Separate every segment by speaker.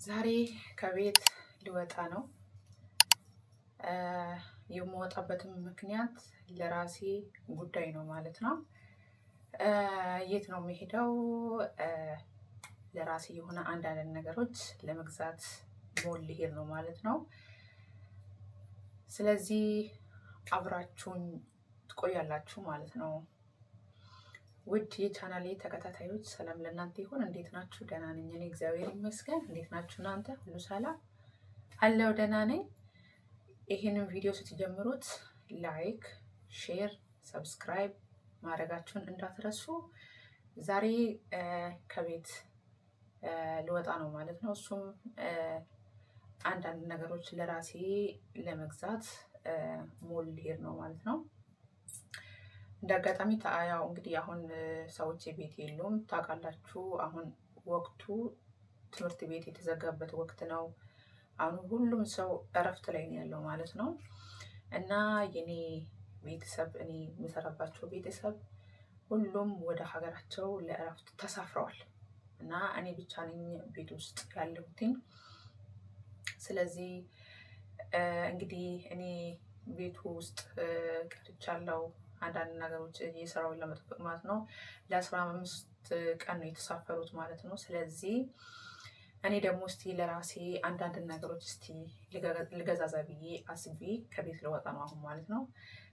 Speaker 1: ዛሬ ከቤት ልወጣ ነው። የምወጣበትም ምክንያት ለራሴ ጉዳይ ነው ማለት ነው። የት ነው የምሄደው? ለራሴ የሆነ አንዳንድ ነገሮች ለመግዛት ሞል ልሄድ ነው ማለት ነው። ስለዚህ አብራችሁን ትቆያላችሁ ማለት ነው። ውድ የቻናሌ ተከታታዮች ሰላም ለእናንተ ይሁን። እንዴት ናችሁ? ደህና ነኝ እኔ እግዚአብሔር ይመስገን። እንዴት ናችሁ እናንተ? ሁሉ ሰላም አለው? ደህና ነኝ። ይህንን ቪዲዮ ስትጀምሩት ላይክ፣ ሼር፣ ሰብስክራይብ ማድረጋችሁን እንዳትረሱ። ዛሬ ከቤት ልወጣ ነው ማለት ነው። እሱም አንዳንድ ነገሮች ለራሴ ለመግዛት ሞል ልሄድ ነው ማለት ነው። እንደ አጋጣሚ ያው እንግዲህ አሁን ሰዎች ቤት የሉም ታውቃላችሁ። አሁን ወቅቱ ትምህርት ቤት የተዘጋበት ወቅት ነው። አሁን ሁሉም ሰው እረፍት ላይ ነው ያለው ማለት ነው። እና የኔ ቤተሰብ እኔ የምሰራባቸው ቤተሰብ ሁሉም ወደ ሀገራቸው ለእረፍት ተሳፍረዋል እና እኔ ብቻ ነኝ ቤት ውስጥ ያለሁትኝ። ስለዚህ እንግዲህ እኔ ቤቱ ውስጥ ቀርቻለሁ። አንዳንድ ነገሮች እየሰራውን ለመጠበቅ ማለት ነው። ለ15 ቀን ነው የተሳፈሩት ማለት ነው። ስለዚህ እኔ ደግሞ እስቲ ለራሴ አንዳንድ ነገሮች እስቲ ልገዛዛ ብዬ አስቤ ከቤት ልወጣ ነው አሁን ማለት ነው።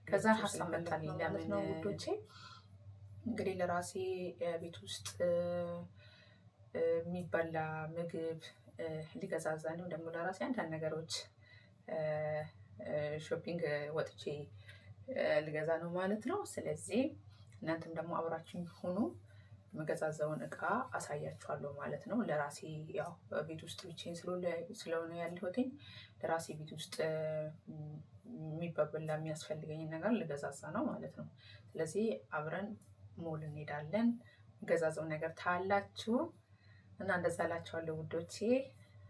Speaker 1: ከዛ ሀሳብ መጣልኝ ለምን ነው ውዶቼ፣ እንግዲህ ለራሴ ቤት ውስጥ የሚበላ ምግብ ሊገዛዛ ነው። ደግሞ ለራሴ አንዳንድ ነገሮች ሾፒንግ ወጥቼ ልገዛ ነው ማለት ነው። ስለዚህ እናንተም ደግሞ አብራችሁኝ ሆኑ። የምገዛዛውን እቃ አሳያችኋለሁ ማለት ነው። ለራሴ ያው ቤት ውስጥ ብቻዬን ስለሆነ ያለሁትኝ ለራሴ ቤት ውስጥ የሚበላ የሚያስፈልገኝ ነገር ልገዛዛ ነው ማለት ነው። ስለዚህ አብረን ሞል እንሄዳለን። ገዛዛው ነገር ታላችሁ እና እንደዛ እላችኋለሁ ውዶቼ።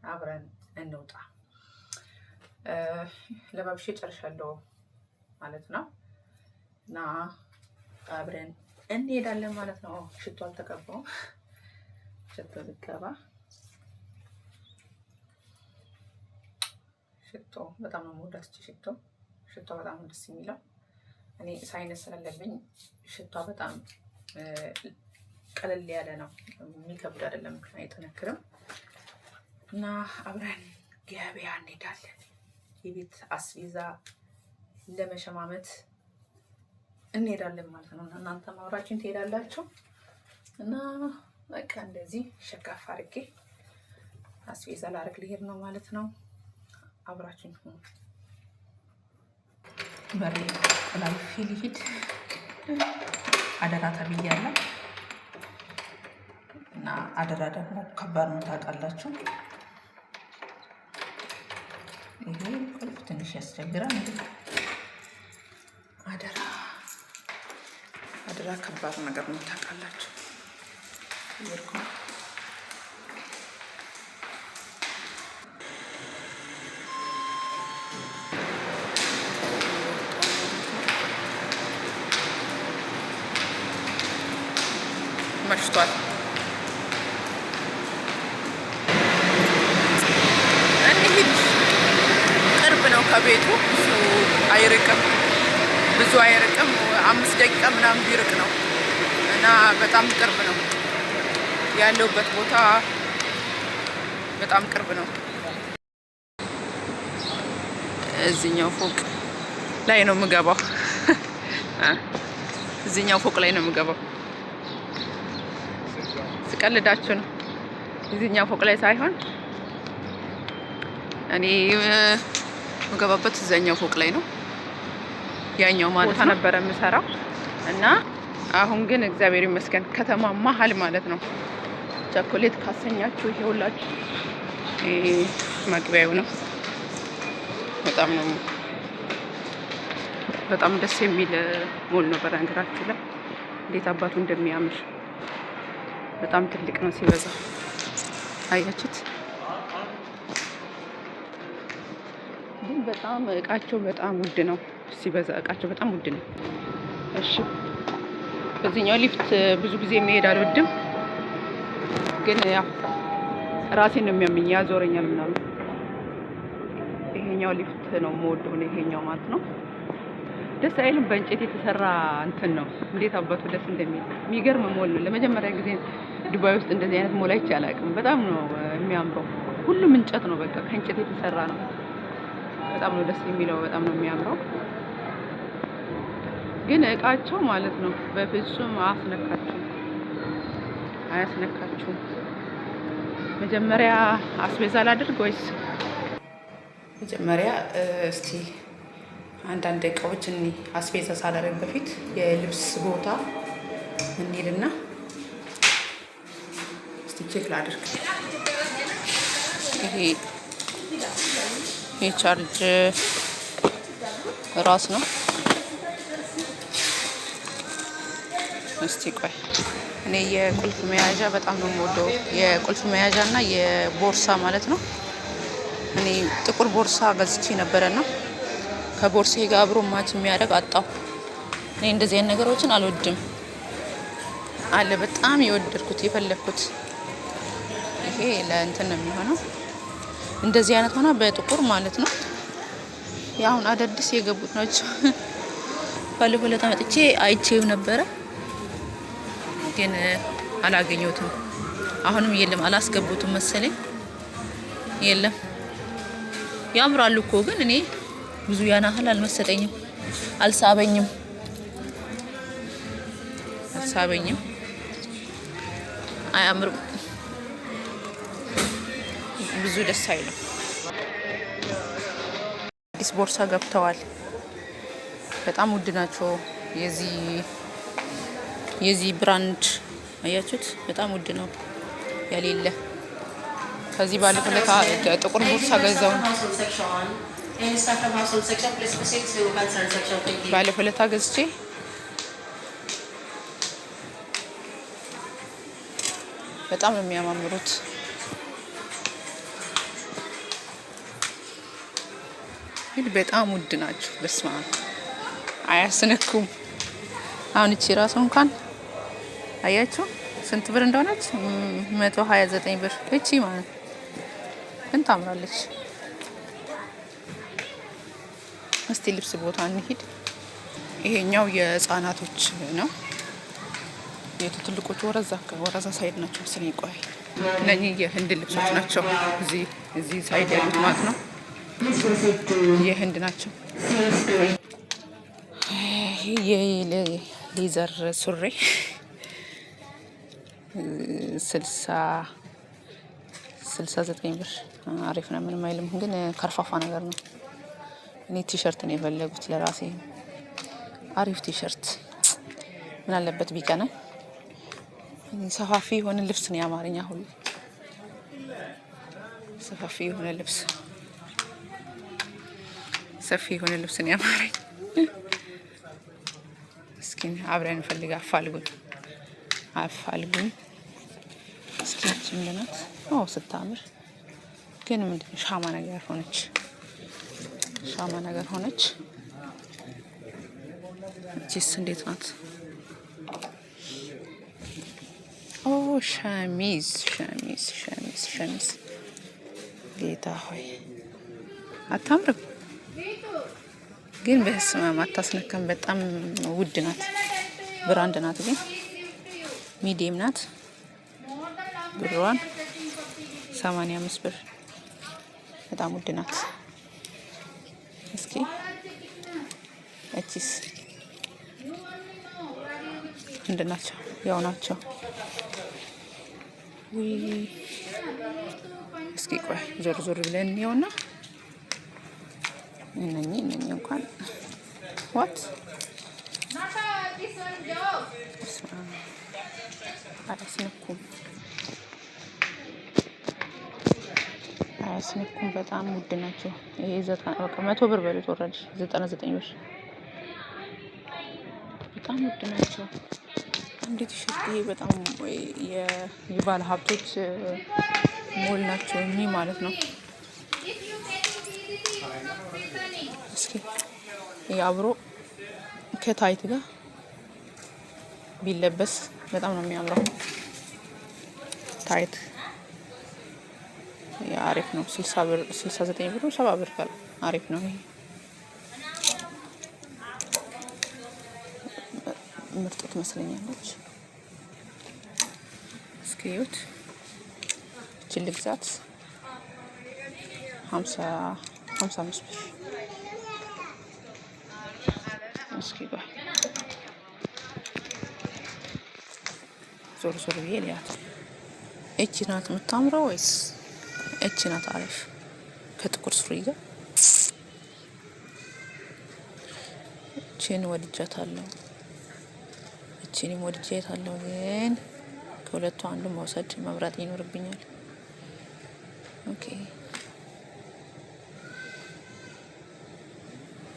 Speaker 1: አብረን እንውጣ። ለባብሼ ጨርሻለሁ ማለት ነው እና አብረን እንሄዳለን ማለት ነው። ሽቶ አልተቀባውም። ሽቶ ልቀባ። ሽቶ በጣም ነው የምወዳት ሽቶ። ሽቶ በጣም ነው ደስ የሚለው። እኔ ሳይነስ ስላለብኝ ሽቷ በጣም ቀለል ያለ ነው፣ የሚከብድ አይደለም፣ አይጠነክርም። እና አብረን ገበያ እንሄዳለን። የቤት አስቤዛ ለመሸማመት እንሄዳለን ማለት ነው። እናንተ አብራችሁን ትሄዳላችሁ እና በቃ እንደዚህ ሸካፍ አድርጌ አስቤዛ ላደርግ ልሄድ ነው ማለት ነው። አብራችሁን ሁኑ። በሬ ቆላልፌ ልሂድ። አደራ ተብያለሁ እና አደራ ደግሞ ከባድ ነው ታውቃላችሁ። ይሄ ቁልፍ ትንሽ ያስቸግራል። አደራ ከባድ ነገር ነው ታውቃላችሁ። ይርኩ መሽቷል። እንሂድ። ቅርብ ነው ከቤቱ፣ ብዙ አይርቅም። 5 ደቂቃ ምናምን ቢርቅ ነው እና በጣም ቅርብ ነው። ያለውበት ቦታ በጣም ቅርብ ነው። እዚህኛው ፎቅ ላይ ነው የምገባው። እዚህኛው ፎቅ ላይ ነው የምገባው። ስቀልዳችሁ ነው። እዚህኛው ፎቅ ላይ ሳይሆን እኔ የምገባበት እዚህኛው ፎቅ ላይ ነው። ያኛው ማለት ነበረ የምሰራው እና አሁን ግን እግዚአብሔር ይመስገን ከተማ መሀል ማለት ነው። ቸኮሌት ካሰኛችሁ ይሄውላችሁ መግቢያው ነው። በጣም ደስ የሚል ሞል ነው። በነገራችሁ ላይ እንዴት አባቱ እንደሚያምር በጣም ትልቅ ነው ሲበዛ። አያችሁት? ግን በጣም እቃቸው በጣም ውድ ነው ሲበዛ። እቃቸው በጣም ውድ ነው። እሺ በዚህኛው ሊፍት ብዙ ጊዜ መሄድ አልወድም፣ ግን ያው ራሴን ነው የሚያመኝ፣ ያዞረኛል ምናምን። ይሄኛው ሊፍት ነው የምወደው ነው ይሄኛው ማለት ነው። ደስ አይልም? በእንጨት የተሰራ እንትን ነው። እንዴት አባቱ ደስ እንደሚል የሚገርም ሞል ነው። ለመጀመሪያ ጊዜ ዱባይ ውስጥ እንደዚህ አይነት ሞል አይቼ አላውቅም። በጣም ነው የሚያምረው። ሁሉም እንጨት ነው፣ በቃ ከእንጨት የተሰራ ነው። በጣም ነው ደስ የሚለው፣ በጣም ነው የሚያምረው። ግን እቃቸው ማለት ነው በፍጹም አያስነካችሁም። መጀመሪያ አስቤዛ ላድርግ ወይስ መጀመሪያ እስቲ አንዳንድ እቃዎች አስቤዛ ሳላደርግ በፊት የልብስ ቦታ እንሂድና እስቲ ቼክ ላድርግ። ይሄ የቻርጅ ራስ ነው። እስቲ ቆይ እኔ የቁልፍ መያዣ በጣም ነው የምወደው። የቁልፍ መያዣ እና የቦርሳ ማለት ነው። እኔ ጥቁር ቦርሳ ገዝቼ ነበረና ከቦርሳዬ ጋር አብሮ ማች የሚያደርግ አጣሁ። እኔ እንደዚህ አይነት ነገሮችን አልወድም አለ። በጣም የወደድኩት የፈለኩት ይሄ ለእንትን ነው የሚሆነው። እንደዚህ አይነት ሆና በጥቁር ማለት ነው። ያሁን አዳዲስ የገቡት ናቸው። ባለፈው ዕለት መጥቼ አይቼው ነበረ ግን አላገኘሁትም። አሁንም የለም፣ አላስገቡትም መሰለኝ። የለም። ያምራሉ እኮ ግን እኔ ብዙ ያን ያህል አልመሰጠኝም፣ አልሳበኝም። አያምርም፣ ብዙ ደስ አይልም። አዲስ ቦርሳ ገብተዋል። በጣም ውድ ናቸው። የዚህ ብራንድ አያችሁት? በጣም ውድ ነው ያሌለ። ከዚህ ባለፈው ጥቁር ቦርሳ ገዛው። ባለፈው ዕለት ገዝቼ በጣም ነው የሚያማምሩት። ግን በጣም ውድ ናቸው። በስመ አብ አያስነኩም። አሁን እቺ ራሱ እንኳን አያችሁ ስንት ብር እንደሆነች? 129 ብር እቺ ማለት ግን ታምራለች። እስቲ ልብስ ቦታ እንሂድ። ይሄኛው የህፃናቶች ነው። የትልቆቹ ወረዛ ሳይድ ናቸው። ስኔ ቆይ እነኚህ የህንድ ልብሶች ናቸው። እዚህ ሳይድ ያሉት ማለት ነው የህንድ ናቸው። ይሄ የሌዘር ሱሪ 69 ብር። አሪፍ ነው፣ ምንም አይልም። ግን ከርፋፋ ነገር ነው። እኔ ቲሸርት ነው የፈለጉት ለራሴ። አሪፍ ቲሸርት ምን አለበት ቢቀና። ሰፋፊ የሆነ ልብስ ነው ያማረኝ። አሁን ሰፋፊ የሆነ ልብስ ነው ያማረኝ። እስኪ አብረን እንፈልግ። አፋልጉኝ እስኪ ምንድናት? ስታምር ግን ምንድን ሻማ ነገር ሆነች። እቺስ እንዴት ናት? ሸሚዝ ጌታ ሆይ አታምርም? ግን በስመ አብ አታስነካም። በጣም ውድ ናት። ብራንድ ናት ግን ሚዲየም ናት። ብሯን 85 ብር። በጣም ውድ ናት። እስኪ እቺስ እንደናቸው ያው ናቸው። እስኪ ቆይ ዞር ብለን እንየውና እነኚህ እንኳን ዋት አያስነኩም። በጣም ውድ ናቸው። ይሄ 100 ብር በሉት ወረድ 99 ብር። በጣም ውድ ናቸው። እንዴት ሸርት ይሄ በጣም የባለ ሀብቶች ሞል ናቸው እኚህ ማለት ነው። እስኪ ይሄ አብሮ ከታይት ጋር ቢለበስ በጣም ነው የሚያምረው። ታይት አሪፍ ነው። 60 ብር 69 ብር 70 ብር ካለ አሪፍ ነው። ይሄ ምርጥ ትመስለኛለች። እስኪ እዩት። እቺ ልግዛት 55 ብር። እስኪ ጋር ዞር ዞር ብዬ ልያት። እቺ ናት የምታምረው ወይስ እቺ ናት አሪፍ? ከጥቁር ሱሪ ጋር እቺን ወድጃታለሁ። እቺንም ወድጃታለሁ፣ ግን ከሁለቱ አንዱ መውሰድ መምረጥ ይኖርብኛል። ኦኬ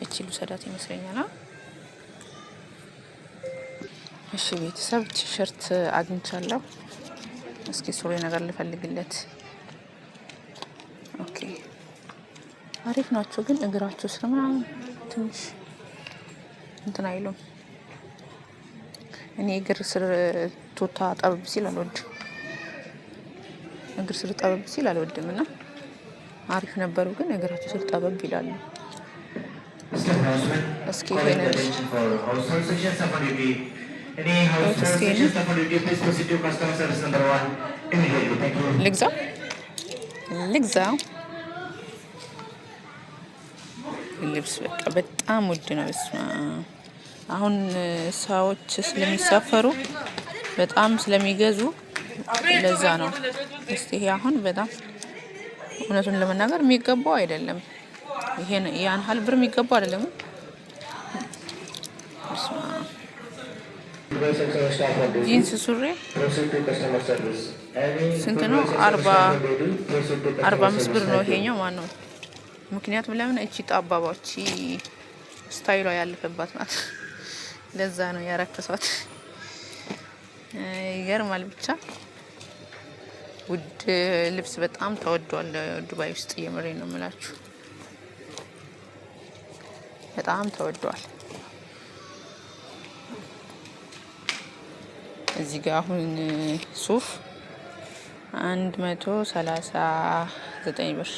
Speaker 1: እቺ ልውሰዳት ይመስለኛል። እሺ ቤተሰብ ቲሸርት አግኝቻለሁ። እስኪ ሱሪ ነገር ልፈልግለት። ኦኬ አሪፍ ናቸው፣ ግን እግራቸው ስር ምናምን ትንሽ እንትን አይሉም። እኔ እግር ስር ቱታ ጠበብ ሲል አልወድም። እግር ስር ጠበብ ሲል አልወድም እና አሪፍ ነበሩ፣ ግን እግራቸው ስር ጠበብ ይላሉ። እስኪ ይሄንን ልግዛው። ልብስ በቃ በጣም ውድ ነው። በስመ አብ አሁን ሰዎች ስለሚሳፈሩ በጣም ስለሚገዙ ለዛ ነው። እስቲ ይሄ አሁን በጣም እውነቱን ለመናገር የሚገባው አይደለም። ይሄን ያን ያህል ብር የሚገባው አይደለም። ጂንስ ሱሪ ስንት ነው? 45 ብር ነው ይሄኛው። ማን ነው? ምክንያቱም ለምን እቺ ጣባባቺ ስታይሏ ያለፈባት ናት። ለዛ ነው ያረከሷት። ይገርማል። ብቻ ውድ ልብስ በጣም ተወዷል ዱባይ ውስጥ። የምሬን ነው የምላችሁ፣ በጣም ተወዷል። እዚህ ጋር አሁን ሱፍ 139 ብር።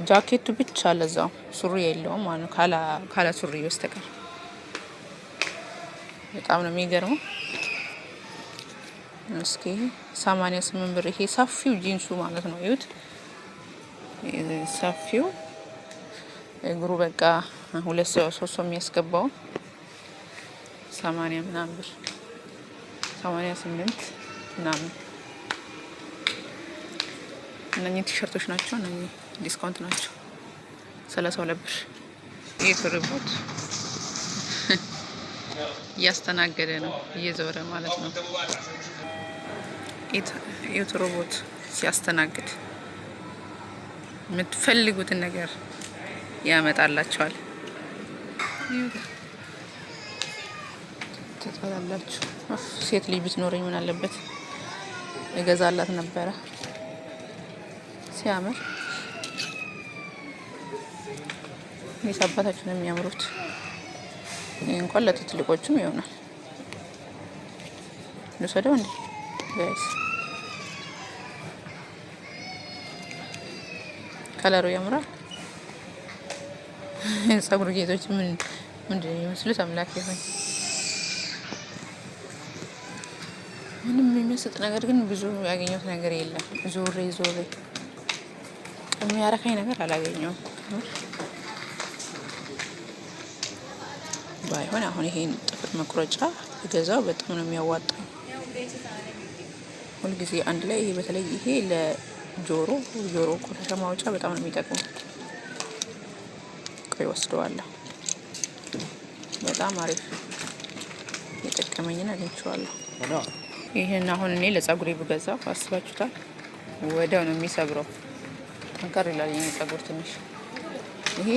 Speaker 1: ጃኬቱ ብቻ ለዛው ሱሪ የለውም ማለት ነው፣ ካላ ሱሪ በስተቀር። በጣም ነው የሚገርመው። እስኪ 88 ብር። ይሄ ሰፊው ጂንሱ ማለት ነው። እዩት፣ ሰፊው እግሩ በቃ 2 ሰው 3 ሰው የሚያስገባው 80 ምናምን ብር፣ 88 ምናምን። እነኚህ ቲሸርቶች ናቸው። እነኚህ ዲስካውንት ናቸው። 32 ብር። የቱርቦት እያስተናገደ ነው፣ እየዞረ ማለት ነው። የቱርቦት ሲያስተናግድ የምትፈልጉትን ነገር ያመጣላችኋል። ተጣላላችሁ። ሴት ልጅ ብትኖረኝ ምን አለበት እገዛላት ነበረ። ሲያምር የሳባታችሁ ነው የሚያምሩት። እንኳን ለትልቆቹም ይሆናል። ልውሰደው እንዴ ጋይስ? ከለሩ ያምራል። ጸጉር ጌጦች ምንድን ነው የሚመስሉት? አምላክ ይሁን። ምንም የሚመስጥ ነገር ግን ብዙ ያገኘሁት ነገር የለም። ዞሬ የሚያረካኝ ነገር አላገኘውም። ባይሆን አሁን ይሄን ጥፍር መቁረጫ ገዛው። በጣም ነው የሚያዋጣው። ሁልጊዜ አንድ ላይ ይሄ በተለይ ይሄ ለጆሮ ቆሻሻ ማውጫ በጣም ነው የሚጠቅመው። ቆይ ወስደዋለሁ። በጣም አሪፍ የጠቀመኝን አግኝቼዋለሁ። ይሄን አሁን እኔ ለጸጉሬ ብገዛው አስባችሁታል? ወዲያው ነው የሚሰብረው። ጠንከር ይላል የኔ ጸጉር ትንሽ። ይሄ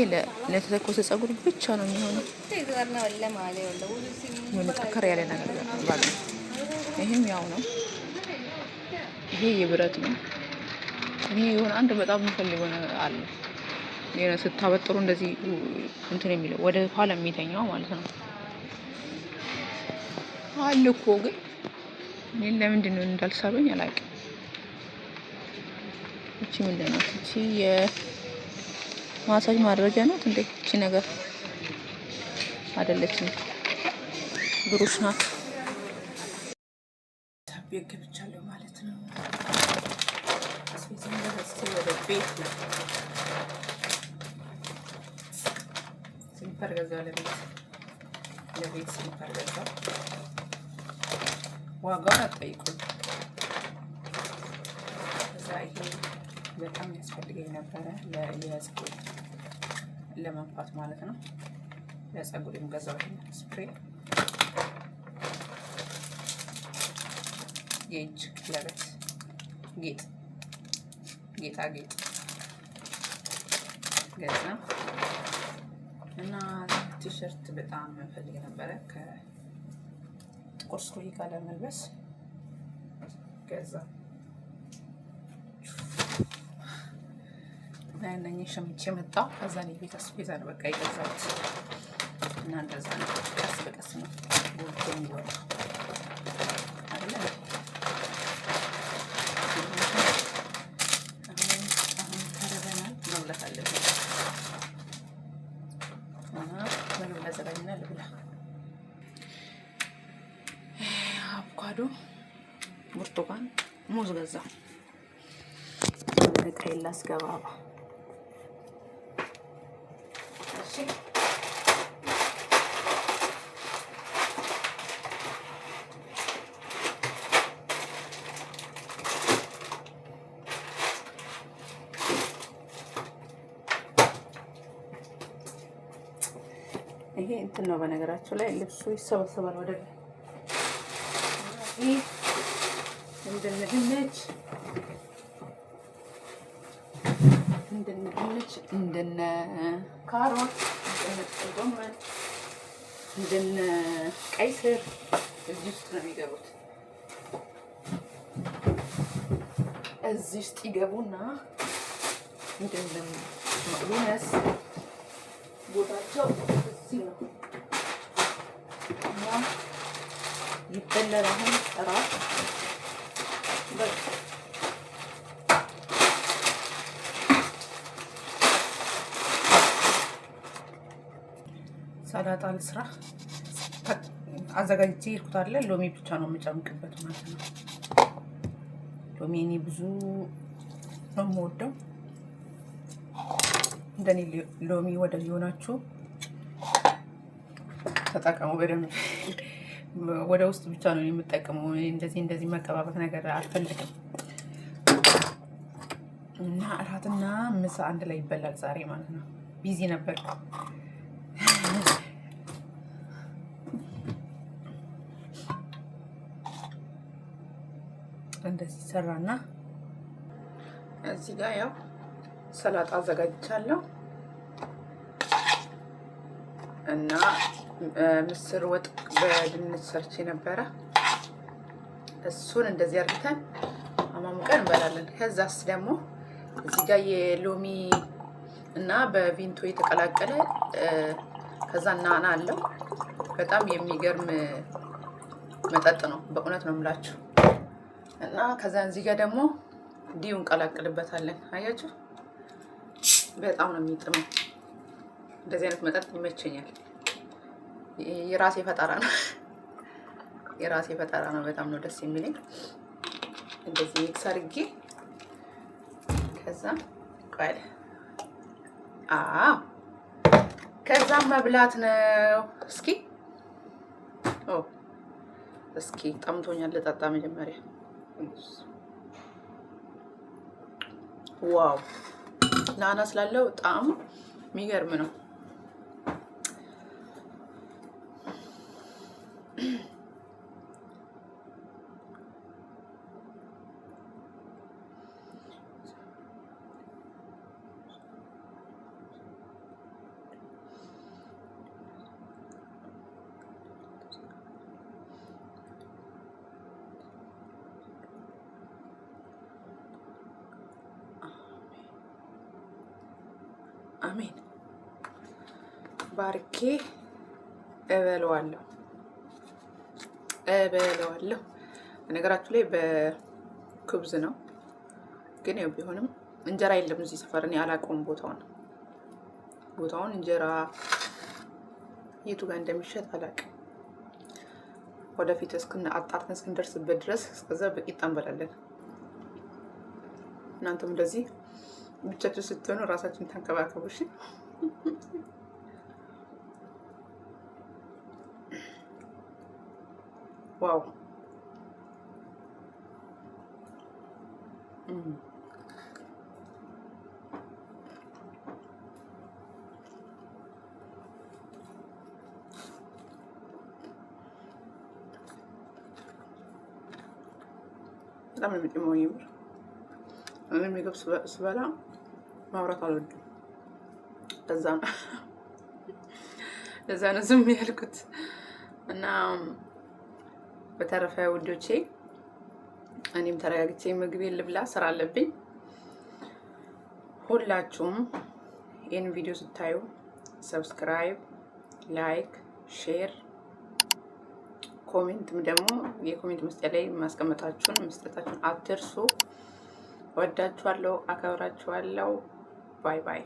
Speaker 1: ለተተኮሰ ጸጉር ብቻ ነው የሚሆነው። ምን ጠንከር ያለ ነገር ባለ። ይሄም ያው ነው። ይሄ የብረት ነው። እኔ የሆነ አንድ በጣም የምፈልገው ነገር አለ። የሆነ ስታበጥሩ እንደዚህ እንትን የሚለው ወደ ኋላ የሚተኛው ማለት ነው አለ እኮ። ግን እኔ ለምንድን ነው እንዳልሳበኝ አላውቅም። እቺ ምንድን ናት? እቺ የማሳጅ ማድረጊያ ናት እንዴ? እቺ ነገር አይደለችም፣ ብሩሽ ናት። ቤት ገብቻለሁ ማለት ነው። አስቤዛም ለበስቴ ወደ ቤት ነው። ስሊፐር ገዛው ለቤት ስሊፐር ገዛው። ዋጋውን አትጠይቁኝ። እዛ ይሄ በጣም ያስፈልገኝ ነበረ ለፀጉር ለመንፋት ማለት ነው። ለፀጉር የምገዛው ይሄ ስፕሬይ የእጅ ቀለበት ጌጣጌጥ ገዛ እና ቲሸርት በጣም ፈልግ ነበረ ከጥቁር ሱሪ ጋር ለመልበስ ገዛ። እነኚህ ሸምቼ መጣሁ። ከዛ ነው የቤት አስቤዛ ነው በቃ የገዛሁት እና እንደዛ ነው። ቀስ በቀስ ነው ጎልቶ የሚወጣው አይደለ? አሁን ተረበናል፣ መብላት አለብን እና ምግብ ላዘጋጅና ልብላ። አቮካዶ፣ ብርቱካን፣ ሙዝ ገዛሁ። እቃዬን ላስገባ። ይሄ እንትን ነው በነገራችሁ ላይ ልብሱ ይሰበሰባል ወደ ላይ። ይሄ እንደነ ድንች እንደነ ካሮት እንደነ ጎመን እንደነ ቀይ ስር እዚህ ውስጥ ነው የሚገቡት። እዚህ ውስጥ ይገቡና እንደነ መቅሉነስ ቦታቸው እዚህ ነው እና ይበላል። አሁን ጥራት በቃ ሰላጣ ልስራ አዘጋጅቼ ይርኩት አለ። ሎሚ ብቻ ነው የምጨምቅበት ማለት ነው። ሎሚ እኔ ብዙ ነው የምወደው። እንደኔ ሎሚ ወደ ሊሆናችሁ ተጠቀሙ በደንብ። ወደ ውስጥ ብቻ ነው የምጠቀመው። እንደዚህ መቀባበት ነገር አልፈልግም። እና እራትና ምሳ አንድ ላይ ይበላል ዛሬ ማለት ነው። ቢዚ ነበር። እንደዚህ ሰራና እዚህ ጋር ያው ሰላጣ አዘጋጅቻለሁ እና ምስር ወጥ በድንች ሰርቼ ነበረ። እሱን እንደዚህ አድርገን አማሙቀን እንበላለን። ከዛስ ደግሞ እዚህ ጋር የሎሚ እና በቪንቶ የተቀላቀለ ከዛ ናና አለው። በጣም የሚገርም መጠጥ ነው፣ በእውነት ነው የምላችሁ። እና ከዛ እዚህ ጋር ደግሞ ዲዩ እንቀላቅልበታለን። አያችሁ፣ በጣም ነው የሚጥመው። እንደዚህ አይነት መጠጥ ይመቸኛል። የራሴ ፈጠራ ነው፣ የራሴ ፈጠራ ነው። በጣም ነው ደስ የሚለኝ። እንደዚህ ሚክስ አድርጌ ከዛ ቃል ከዛ መብላት ነው። እስኪ ጠምቶኛል፣ ልጠጣ መጀመሪያ። ዋው ናና ስላለው ጣዕሙ የሚገርም ነው። አሜን። ባርኬ እበለዋለሁ። በነገራችሁ ላይ በክብዝ ነው፣ ግን ያው ቢሆንም እንጀራ የለም እዚህ ሰፈር። እኔ አላውቀውም ቦታውን እንጀራ የቱ ጋር እንደሚሸጥ አላውቅም። ወደፊት አጣርተን እስክንደርስበት ድረስ እስከዛ በቂጣ እንበላለን። እናንተም እንደዚህ ብቻችሁ ስትሆኑ ራሳችሁን ተንከባከቡ እሺ። ዋው በጣም ነው የሚጥመው። ይምር እኔ ምግብ ስበላ ማውራት አልወድም። ለዛ ነው ዝም ያልኩት። እና በተረፈ ውዶቼ እኔም ተረጋግቼ ምግቤን ልብላ፣ ስራ አለብኝ። ሁላችሁም ይህን ቪዲዮ ስታዩ ሰብስክራይብ፣ ላይክ፣ ሼር፣ ኮሜንትም ደግሞ የኮሜንት መስጫ ላይ መስጠታችሁን አትርሱ። ወዳችኋለሁ፣ አከብራችኋለሁ። ባይ ባይ።